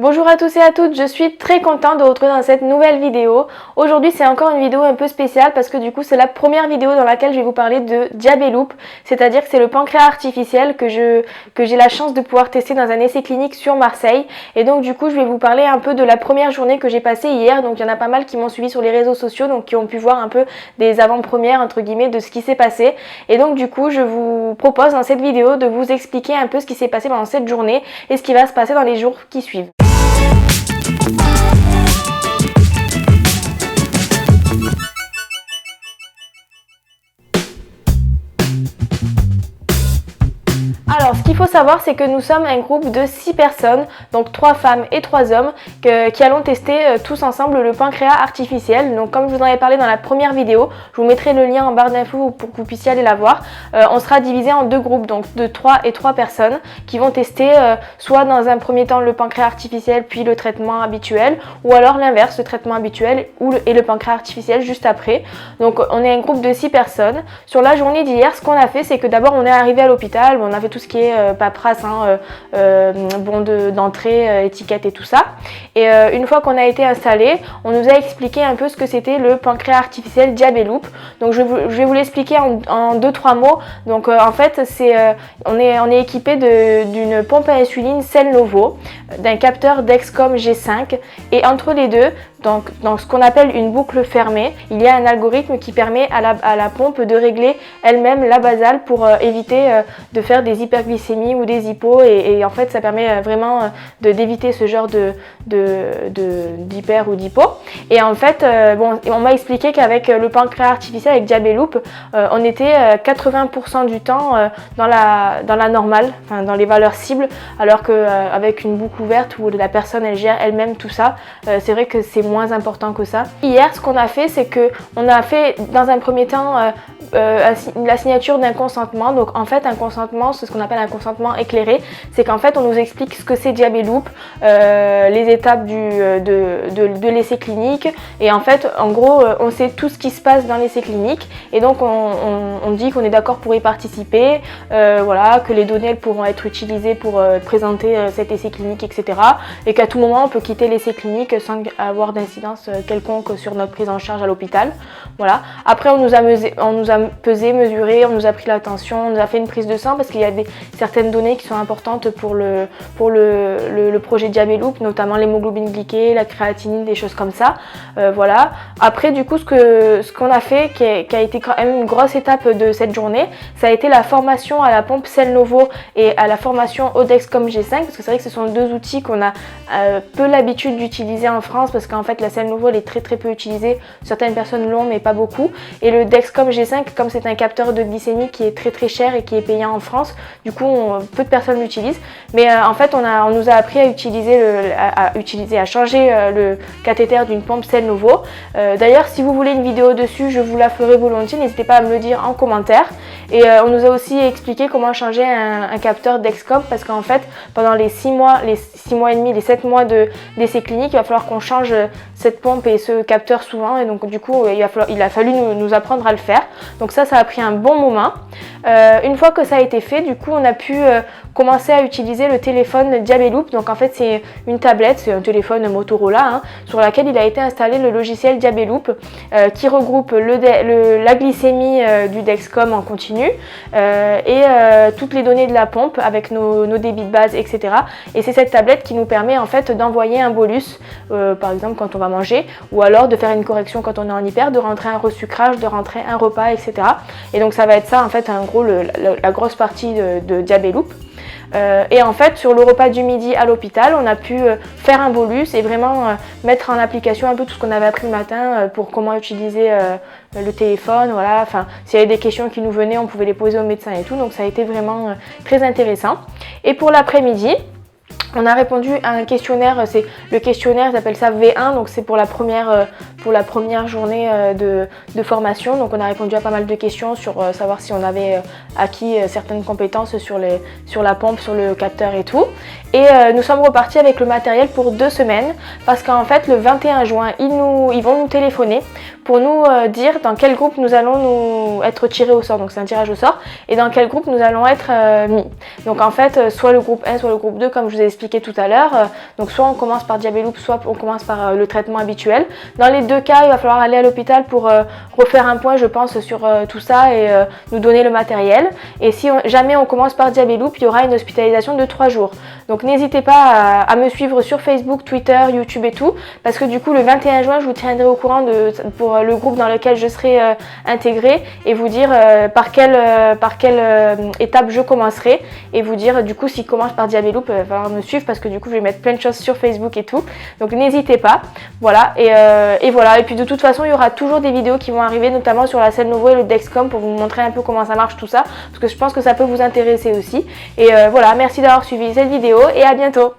Bonjour à tous et à toutes, je suis très contente de vous retrouver dans cette nouvelle vidéo. Aujourd'hui c'est encore une vidéo un peu spéciale parce que du coup c'est la première vidéo dans laquelle je vais vous parler de Diabeloop, c'est-à-dire que c'est le pancréas artificiel que j'ai la chance de pouvoir tester dans un essai clinique sur Marseille. Et donc du coup je vais vous parler un peu de la première journée que j'ai passée hier. Donc il y en a pas mal qui m'ont suivi sur les réseaux sociaux, donc qui ont pu voir un peu des avant-premières entre guillemets de ce qui s'est passé. Et donc du coup je vous propose dans cette vidéo de vous expliquer un peu ce qui s'est passé pendant cette journée et ce qui va se passer dans les jours qui suivent. Alors, ce qu'il faut savoir, c'est que nous sommes un groupe de 6 personnes, donc 3 femmes et 3 hommes, qui allons tester tous ensemble le pancréas artificiel. Donc, comme je vous en avais parlé dans la première vidéo, je vous mettrai le lien en barre d'infos pour que vous puissiez aller la voir. On sera divisé en deux groupes, donc de 3 et 3 personnes, qui vont tester soit dans un premier temps le pancréas artificiel, puis le traitement habituel, ou alors l'inverse, le traitement habituel et le pancréas artificiel juste après. Donc, on est un groupe de 6 personnes. Sur la journée d'hier, ce qu'on a fait, c'est que d'abord, on est arrivé à l'hôpital, on a fait tout ce qui est paperasse, bon d'entrée, étiquette et tout ça. Et une fois qu'on a été installé, on nous a expliqué un peu ce que c'était le pancréas artificiel Diabeloop. Donc je vais vous l'expliquer en 2-3 mots. Donc en fait, on est équipé d'une pompe à insuline Cellnovo, d'un capteur Dexcom G5 et entre les deux, donc dans ce qu'on appelle une boucle fermée, il y a un algorithme qui permet à la pompe de régler elle-même la basale pour éviter de faire des hyperglycémies ou des hypos et en fait ça permet vraiment d'éviter ce genre d'hyper ou d'hypo. Et en fait, on m'a expliqué qu'avec le pancréas artificiel, avec Diabeloop, on était 80% du temps dans la normale, enfin dans les valeurs cibles, alors qu'avec une boucle ouverte où la personne elle gère elle-même tout ça, c'est vrai que c'est moins important que ça. Hier, ce qu'on a fait, c'est que on a fait dans un premier temps la signature d'un consentement. Donc en fait, un consentement, c'est ce qu'on appelle un consentement éclairé, c'est qu'en fait on nous explique ce que c'est Diabeloop, les étapes de l'essai clinique, et en fait en gros on sait tout ce qui se passe dans l'essai clinique, et donc on dit qu'on est d'accord pour y participer, voilà, que les données elles pourront être utilisées pour présenter cet essai clinique, etc. Et qu'à tout moment on peut quitter l'essai clinique sans avoir d'incidence quelconque sur notre prise en charge à l'hôpital. Voilà. Après on nous a pesé, mesuré, on nous a pris la tension, on nous a fait une prise de sang parce qu'il y a certaines données qui sont importantes pour le projet Diabeloop, notamment l'hémoglobine glyquée, la créatinine, des choses comme ça. Voilà. Après du coup ce qu'on a fait qui a été quand même une grosse étape de cette journée, ça a été la formation à la pompe Cellnovo et à la formation au Dexcom G5, parce que c'est vrai que ce sont deux outils qu'on a peu l'habitude d'utiliser en France, parce qu'en fait la Cellnovo elle est très peu utilisée, certaines personnes l'ont mais pas beaucoup, et le Dexcom G5, comme c'est un capteur de glycémie qui est très cher et qui est payant en France, du coup peu de personnes l'utilisent, mais en fait on nous a appris à changer le cathéter d'une pompe Cellnovo. D'ailleurs si vous voulez une vidéo dessus, je vous la ferai volontiers, n'hésitez pas à me le dire en commentaire. Et on nous a aussi expliqué comment changer un capteur Dexcom, parce qu'en fait pendant les 6 mois et demi, les 7 mois d'essai clinique, il va falloir qu'on change cette pompe et ce capteur souvent, et donc du coup il a fallu nous apprendre à le faire. Donc ça a pris un bon moment. Une fois que ça a été fait, du coup on a pu commencer à utiliser le téléphone Diabeloop. Donc en fait c'est une tablette, c'est un téléphone Motorola, sur laquelle il a été installé le logiciel Diabeloop qui regroupe la glycémie du Dexcom en continu et toutes les données de la pompe avec nos débits de base, etc. Et c'est cette tablette qui nous permet en fait d'envoyer un bolus, par exemple quand on va manger, ou alors de faire une correction quand on est en hyper, de rentrer un resucrage, de rentrer un repas, etc. Et donc ça va être ça en fait en gros la grosse partie de Diabeloop. Et en fait sur le repas du midi à l'hôpital, on a pu faire un bolus et vraiment mettre en application un peu tout ce qu'on avait appris le matin pour comment utiliser le téléphone, voilà, enfin s'il y avait des questions qui nous venaient, on pouvait les poser au médecin et tout, donc ça a été vraiment très intéressant. Et pour l'après-midi, on a répondu à un questionnaire, c'est le questionnaire, ils appellent ça V1, donc c'est pour la première journée de formation. Donc on a répondu à pas mal de questions sur savoir si on avait acquis certaines compétences sur la pompe, sur le capteur et tout. Et nous sommes repartis avec le matériel pour 2 semaines, parce qu'en fait le 21 juin, ils vont nous téléphoner pour nous dire dans quel groupe nous allons être tirés au sort, donc c'est un tirage au sort, et dans quel groupe nous allons être mis. Donc en fait, soit le groupe 1, soit le groupe 2, comme je vous ai expliqué, expliqué tout à l'heure. Donc soit on commence par Diabeloop, soit on commence par le traitement habituel. Dans les deux cas, il va falloir aller à l'hôpital pour refaire un point, je pense, sur tout ça et nous donner le matériel. Et si jamais on commence par Diabeloop, il y aura une hospitalisation de 3 jours. Donc n'hésitez pas à me suivre sur Facebook, Twitter, YouTube et tout, parce que du coup le 21 juin, je vous tiendrai au courant pour le groupe dans lequel je serai intégrée et vous dire par quelle étape je commencerai et vous dire du coup s'il commence par Diabeloop, il va falloir me suivre parce que du coup je vais mettre plein de choses sur Facebook et tout. Donc n'hésitez pas. Voilà et voilà. Et puis de toute façon, il y aura toujours des vidéos qui vont arriver, notamment sur la Cellnovo et le Dexcom pour vous montrer un peu comment ça marche tout ça, parce que je pense que ça peut vous intéresser aussi. Et voilà, merci d'avoir suivi cette vidéo et à bientôt.